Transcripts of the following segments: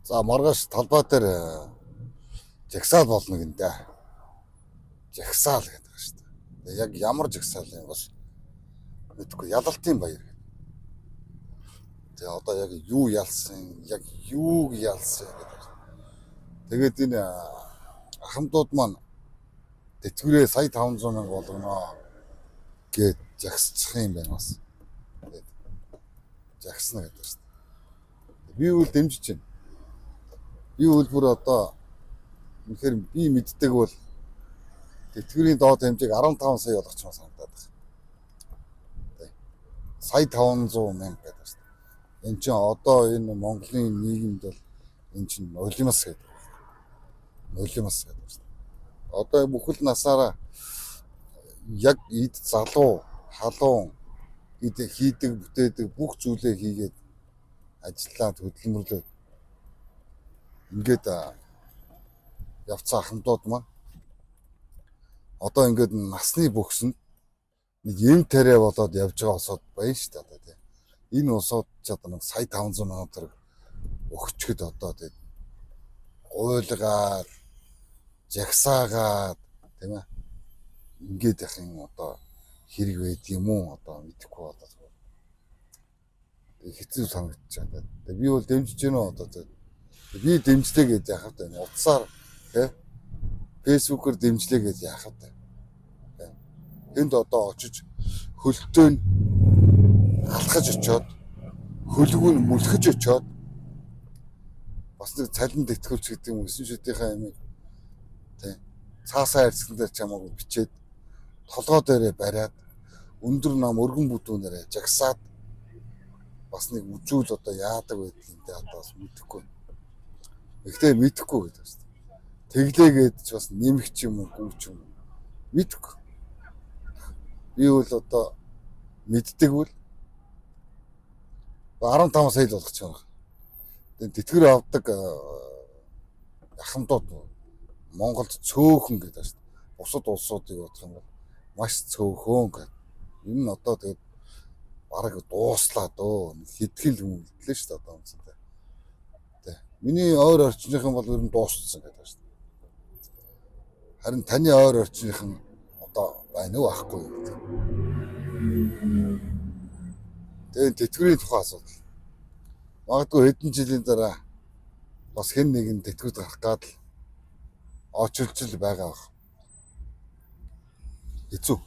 За маргааш талбай дээр жагсаал болно гэнэ. Жагсаал гэдэг ба шүү дээ. Яг ямар жагсаал юм бас мэдгүй. Ялалтын баяр. Тэгээ одоо яг юу ялсан, яг юуг ялсан гэдэг. Тэгээд энэ ахмадууд маань тэтгэврээ сая 500 мянга болгоно гэд жагсчих юм байна бас. Тэгээд жагсна гэдэг шүү дээ. Би үл дэмжиж байна. Би үл бүр одоо үнэхээр би мэддэг бол тэтгэврийн доод хэмжээг 15 сая болгоч юм санагдаад байна. Сая 500 мянга гэдэг шүү дээ. Энд чинь одоо энэ Монголын нийгэмд бол энэ чинь нулимс гэдэг. Нулимс гэдэг шүү дээ. Одоо бүхэл насаараа яг эд залуу, халуун хийдэг, бүтээдэг бүх зүйлээ хийгээд ажиллаад хөдөлмөрлөөд ингээд явцсан ахмадууд маань одоо ингээд насны бөхсөнд нэг юм тариа болоод явж байгаа улсууд байна шүү дээ одоо тийм. Энэ улсууд ч одоо нэг сая 500 мянган төгрөг өгчөд одоо тийм гуйлгаад жагсаагаад тийм ээ ингээд явах юм одоо хэрэг байд юм уу одоо мэдэхгүй болоод хэцүү санагдчихад байна. Тэгээ би бол дэмжиж гэнэ одоо би дэмжлээ гэж яхав тань утсаар тий фэйсбүүкээр дэмжлээ гэж яхав тань. Энд одоо очиж хөлтөө нь алхаж очиод хөлгөө нь мүлхэж очиод бас нэг цалин тэтгэвч гэдэг юм эсвэл шүдийнхаа юм тий цаасаа арьсган дээр чамаагүй бичээд толгой дээрээ бариад өндөр нам өргөн бүдүүнээрээ жагсаад бас нэг үзүүл одоо яадаг байдгийг одоо бас мэдэхгүй. Ихтэй мэдэхгүй гэдэг шүү дээ. Тэглээгээд ч бас нэмэх ч юм уу гүч юм мэдэхгүй. Би бол одоо мэддэгвэл 15 сая л болгоч байгаа. Тэгээд тэтгэр авдаг ахмадууд Монголд цөөхөн гэдэг шүү дээ. Бусад улсуудыг бодох юм бол маш цөөхөн гэдэг. Энэ нь одоо тэгээд бараг дууслаа дөө. Хэдхэн л хүмүүлдлээ шүү дээ одоо үнэндээ. Миний ойр орчныхан бол ер нь дууссан гэдэг шүү дээ. Харин таны ойр орчныхан одоо байна уу ахгүй юу гэдэг. Тэгээд тэтгэврийн тухай асуудал. Магадгүй хэдэн жилийн дараа бас хэн нэгэн тэтгэврт гарах гад л очилжил байгаа баг. Хэцүү.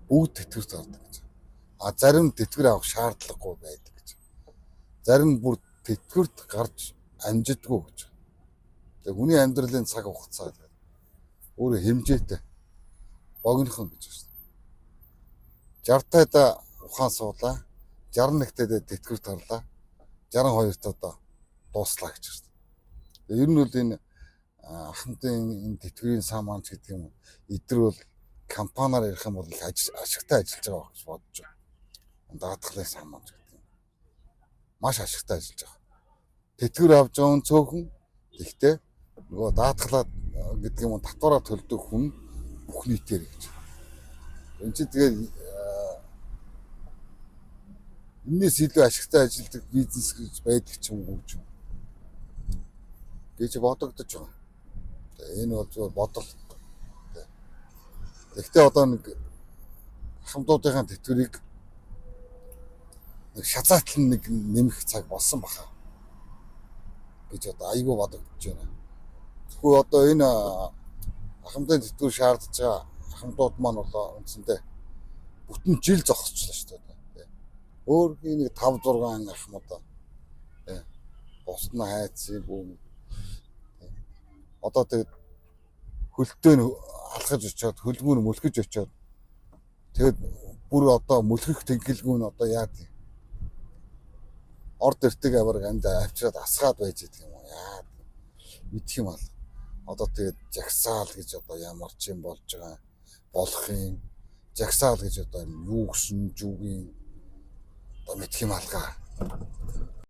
Бүгд тэтгэврт гардаг гэж. Зарим тэтгэвэр авах шаардлагагүй байдаг гэж. Зарим бүр тэтгэврт гарч амжидгүй гэж. Тэгээ хүний амьдралын цаг хугацаа өөрөө хэмжээтэй богинохон гэж байна. 60 таад ухаан суулаа, 61 таад тэтгэврт гарлаа, 62 таад дууслаа гэж байна. Тэгээ ер нь бол энэ ахмадын энэ тэтгэврийн сан маань гэдэг юм. Эдгээр бол компаниар ярих юм бол их ашигтай ажиллаж байгаа гэж бодож байна. Даатгалын сан маань гэдэг юм. Маш ашигтай ажиллаж байгаа. Тэтгэвэр авч байгаа хүн цөөхөн. Гэхдээ нөгөө даатгалаад гэдэг юм татвараа төлдөг хүн бүх нийтээр гэж. Энд чинь тэгээд энэс илүү ашигтай ажилладаг бизнес гэж байдаг ч юм уу гэж бодогдож байгаа. Энэ бол зөвхөн бодол. Гэхдээ одоо нэг ахмадуудын тэтгэврийг нэг шазаатлан нэг нэмэх цаг болсон баха гэж одоо айгүй бодогдож байна. Тэгвэл одоо энэ ахмадын тэтгэвэр шаардж байгаа ахмадууд маань болоо үндсэндээ бүтэн жил зогсчихлоо шүү дээ. Өөр нэг 5 6 ахмад босд нь хайцсан бүү. Одоо тэгээд хөлтөө нь алхаж очиод хөлгөө нь мөлхөж очиод тэгээд бүр одоо мөлхөх тэнхэлгүй нь одоо яа гэв. Орд эртэг аварга анд авчираад асгаад байж идэг юм уу яа мэдх юм бол одоо тэгээд жагсаал гэж одоо ямар ч юм болж байгаа болох юм жагсаал гэж одоо юу гсэн жүгийн одоо мэдх юм алгаа